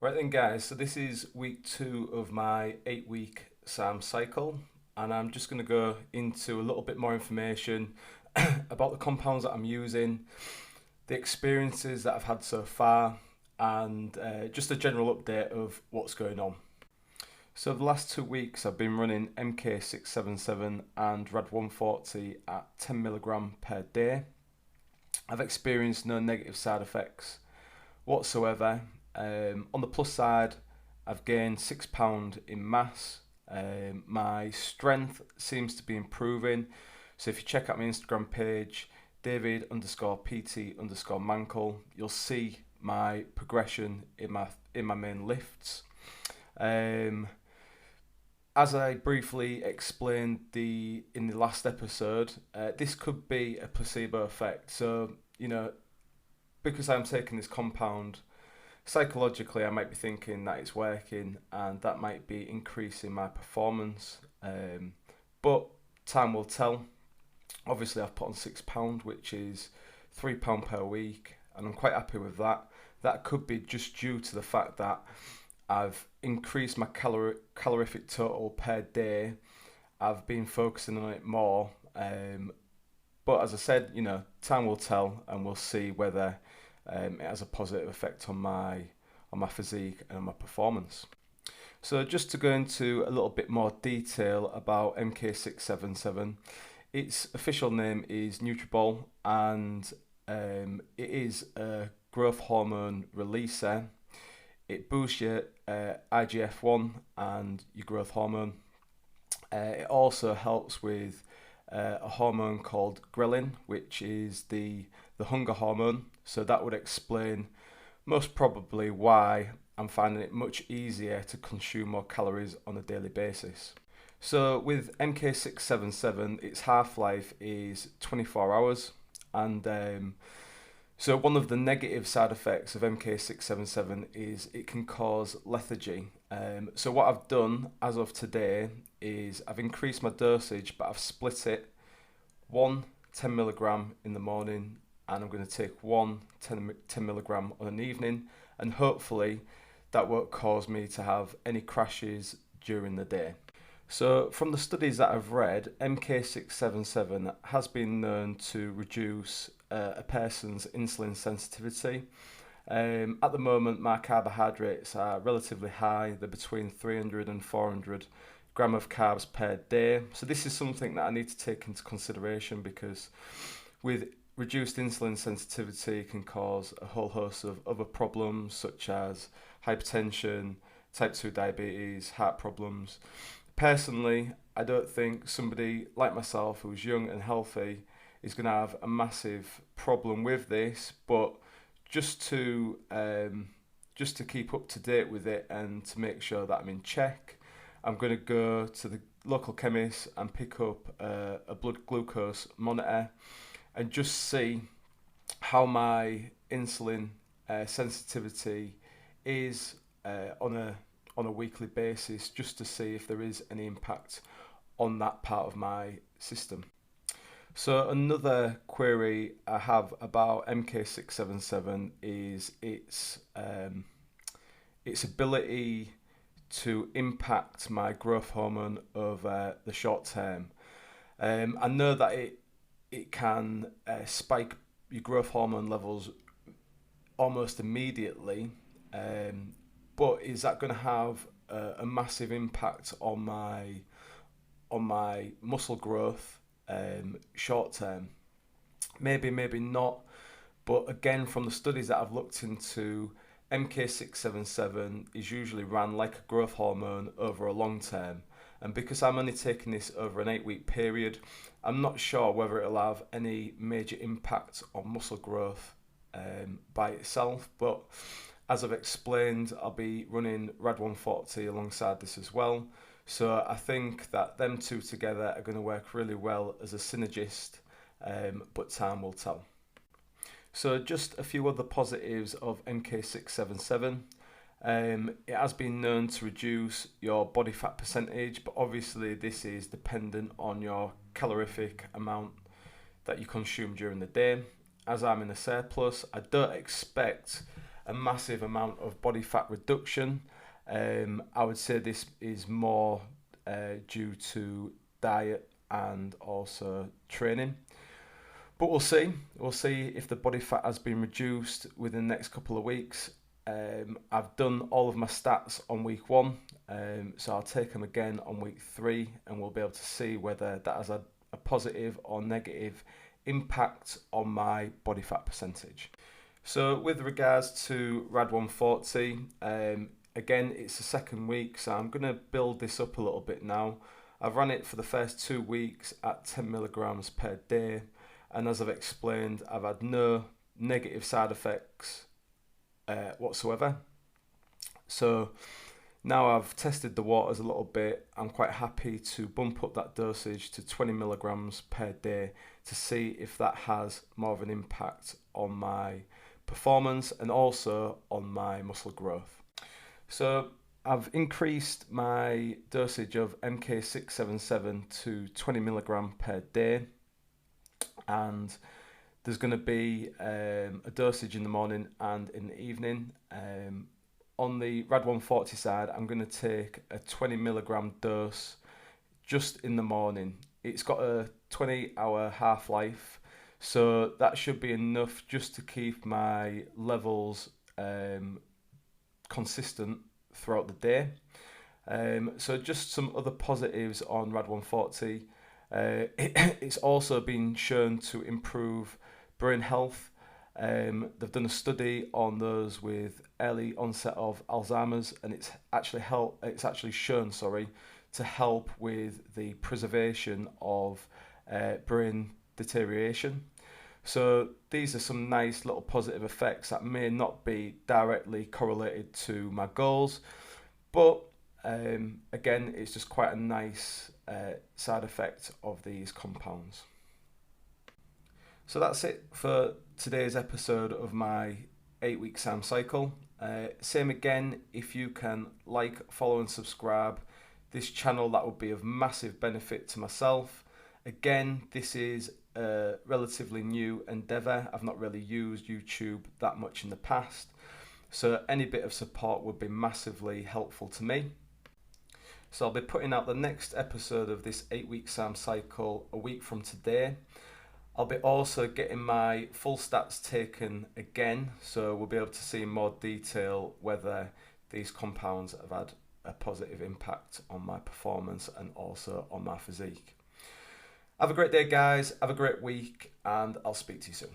Right then guys, so this is week 2 of my 8-week Sarms cycle, and I'm just going to go into a little bit more information about the compounds that I'm using, the experiences that I've had so far, and just a general update of what's going on. So the last 2 weeks I've been running MK677 and Rad 140 at 10 mg per day. I've experienced no negative side effects whatsoever. On the plus side, I've gained £6 in mass. My strength seems to be improving. So if you check out my Instagram page, David_PT_Mankel, you'll see my progression in my main lifts. As I briefly explained in the last episode, this could be a placebo effect. So, because I'm taking this compound, psychologically I might be thinking that it's working and that might be increasing my performance. But time will tell. Obviously I've put on £6, which is £3 per week, and I'm quite happy with that. That could be just due to the fact that I've increased my calorific total per day. I've been focusing on it more. But as I said, time will tell, and we'll see whether it has a positive effect on my physique and on my performance. So just to go into a little bit more detail about MK677, its official name is Nutribol, and it is a growth hormone releaser. It boosts your IGF-1 and your growth hormone. It also helps with a hormone called ghrelin, which is the hunger hormone. So that would explain most probably why I'm finding it much easier to consume more calories on a daily basis. So with MK677, its half-life is 24 hours, and so one of the negative side effects of MK677 is it can cause lethargy. So what I've done as of today is I've increased my dosage, but I've split it. 10 mg in the morning, and I'm going to take 10 mg on an evening, and hopefully that won't cause me to have any crashes during the day. So from the studies that I've read, MK677 has been known to reduce a person's insulin sensitivity. At the moment, my carbohydrates are relatively high. They're between 300 and 400 gram of carbs per day. So this is something that I need to take into consideration, because with reduced insulin sensitivity can cause a whole host of other problems such as hypertension, type 2 diabetes, heart problems. Personally, I don't think somebody like myself who's young and healthy is going to have a massive problem with this, but just to keep up to date with it and to make sure that I'm in check, I'm going to go to the local chemist and pick up a blood glucose monitor and just see how my insulin sensitivity is on a weekly basis, just to see if there is any impact on that part of my system. So another query I have about MK677 is its ability to impact my growth hormone over the short term. I know that it can spike your growth hormone levels almost immediately, but is that going to have a massive impact on my muscle growth short term? Maybe not, but again, from the studies that I've looked into, MK677 is usually ran like a growth hormone over a long term, and because I'm only taking this over an 8-week period, I'm not sure whether it'll have any major impact on muscle growth by itself. But as I've explained, I'll be running Rad 140 alongside this as well. So I think that them two together are going to work really well as a synergist, but time will tell. So just a few other positives of MK677. It has been known to reduce your body fat percentage, but obviously this is dependent on your calorific amount that you consume during the day. As I'm in a surplus, I don't expect a massive amount of body fat reduction. I would say this is more due to diet and also training. But we'll see. We'll see if the body fat has been reduced within the next couple of weeks. I've done all of my stats on week 1, so I'll take them again on week 3, and we'll be able to see whether that has had a positive or negative impact on my body fat percentage. So with regards to RAD 140, again, it's the second week, so I'm going to build this up a little bit now. I've run it for the first 2 weeks at 10 milligrams per day, and as I've explained, I've had no negative side effects whatsoever. So now I've tested the waters a little bit, I'm quite happy to bump up that dosage to 20 milligrams per day to see if that has more of an impact on my performance and also on my muscle growth. So I've increased my dosage of MK677 to 20 milligram per day, and there's going to be a dosage in the morning and in the evening. On the RAD 140 side, I'm going to take a 20 milligram dose just in the morning. It's got a 20-hour half-life, so that should be enough just to keep my levels consistent throughout the day. So just some other positives on RAD 140. It's also been shown to improve brain health. They've done a study on those with early onset of Alzheimer's, and it's actually shown to help with the preservation of brain deterioration. So these are some nice little positive effects that may not be directly correlated to my goals, but again, it's just quite a nice side effect of these compounds. So that's it for today's episode of my 8-week SARM cycle. Same again, if you can like, follow and subscribe this channel, that would be of massive benefit to myself. Again, this is a relatively new endeavour. I've not really used YouTube that much in the past, so any bit of support would be massively helpful to me. So I'll be putting out the next episode of this 8-week SARM cycle a week from today. I'll be also getting my full stats taken again, so we'll be able to see in more detail whether these compounds have had a positive impact on my performance and also on my physique. Have a great day, guys. Have a great week, and I'll speak to you soon.